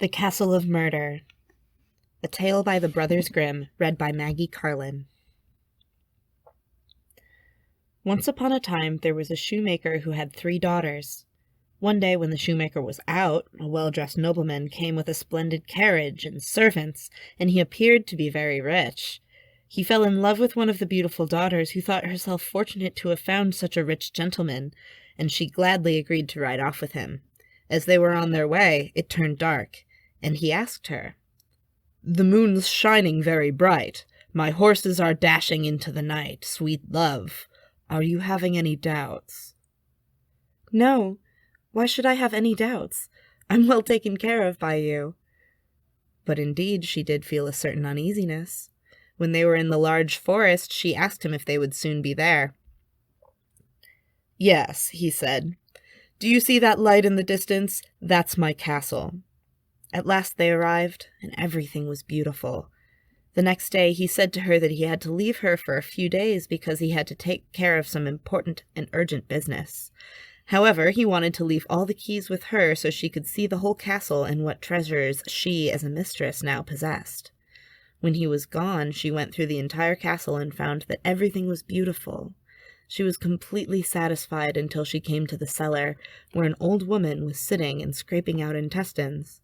The Castle of Murder. A tale by the Brothers Grimm, read by Maggie Karlin. Once upon a time there was a shoemaker who had 3 daughters. One day when the shoemaker was out, a well-dressed nobleman came with a splendid carriage and servants, and he appeared to be very rich. He fell in love with one of the beautiful daughters, who thought herself fortunate to have found such a rich gentleman, and she gladly agreed to ride off with him. As they were on their way, it turned dark, and he asked her, "The moon's shining very bright. My horses are dashing into the night. Sweet love, are you having any doubts?" "No. Why should I have any doubts? I'm well taken care of by you." But indeed she did feel a certain uneasiness. When they were in the large forest, she asked him if they would soon be there. "Yes," he said. "Do you see that light in the distance? That's my castle." At last they arrived, and everything was beautiful. The next day he said to her that he had to leave her for a few days because he had to take care of some important and urgent business. However, he wanted to leave all the keys with her so she could see the whole castle and what treasures she, as a mistress, now possessed. When he was gone, she went through the entire castle and found that everything was beautiful. She was completely satisfied until she came to the cellar, where an old woman was sitting and scraping out intestines.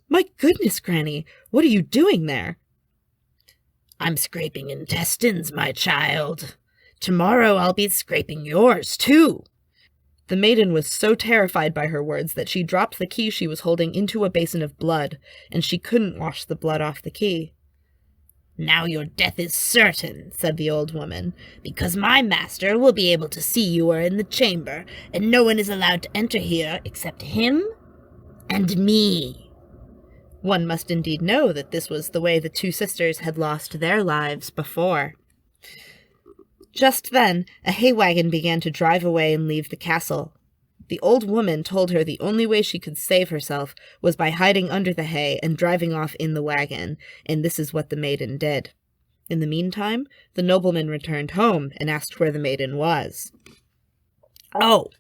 "My goodness, Granny, what are you doing there?" "I'm scraping intestines, my child. Tomorrow I'll be scraping yours, too." The maiden was so terrified by her words that she dropped the key she was holding into a basin of blood, and she couldn't wash the blood off the key. "Now your death is certain," said the old woman, "because my master will be able to see you are in the chamber, and no one is allowed to enter here except him and me." One must indeed know that this was the way the 2 sisters had lost their lives before. Just then, a hay wagon began to drive away and leave the castle. The old woman told her the only way she could save herself was by hiding under the hay and driving off in the wagon, and this is what the maiden did. In the meantime, the nobleman returned home and asked where the maiden was. "Oh,"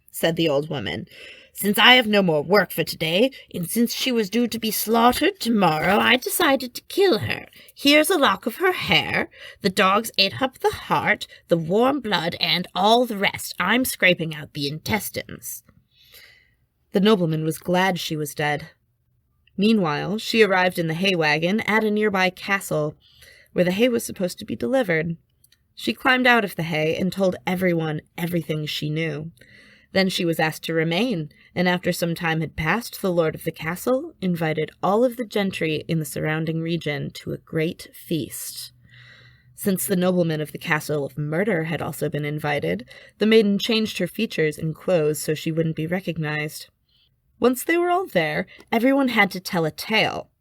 said the old woman, "since I have no more work for today, and since she was due to be slaughtered tomorrow, I decided to kill her. Here's a lock of her hair. The dogs ate up the heart, the warm blood, and all the rest. I'm scraping out the intestines." The nobleman was glad she was dead. Meanwhile, she arrived in the hay wagon at a nearby castle, where the hay was supposed to be delivered. She climbed out of the hay and told everyone everything she knew. Then she was asked to remain, and after some time had passed, the lord of the castle invited all of the gentry in the surrounding region to a great feast. Since the nobleman of the Castle of Murder had also been invited, the maiden changed her features and clothes so she wouldn't be recognized. Once they were all there, everyone had to tell a tale.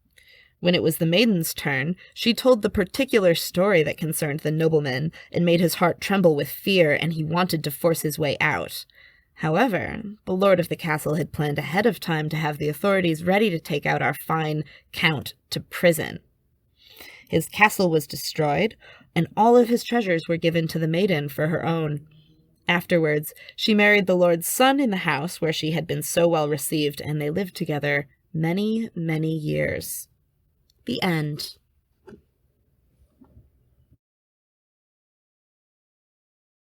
When it was the maiden's turn, she told the particular story that concerned the nobleman and made his heart tremble with fear, and he wanted to force his way out. However, the lord of the castle had planned ahead of time to have the authorities ready to take out our fine count to prison. His castle was destroyed, and all of his treasures were given to the maiden for her own. Afterwards, she married the lord's son in the house where she had been so well received, and they lived together many, many years. The end.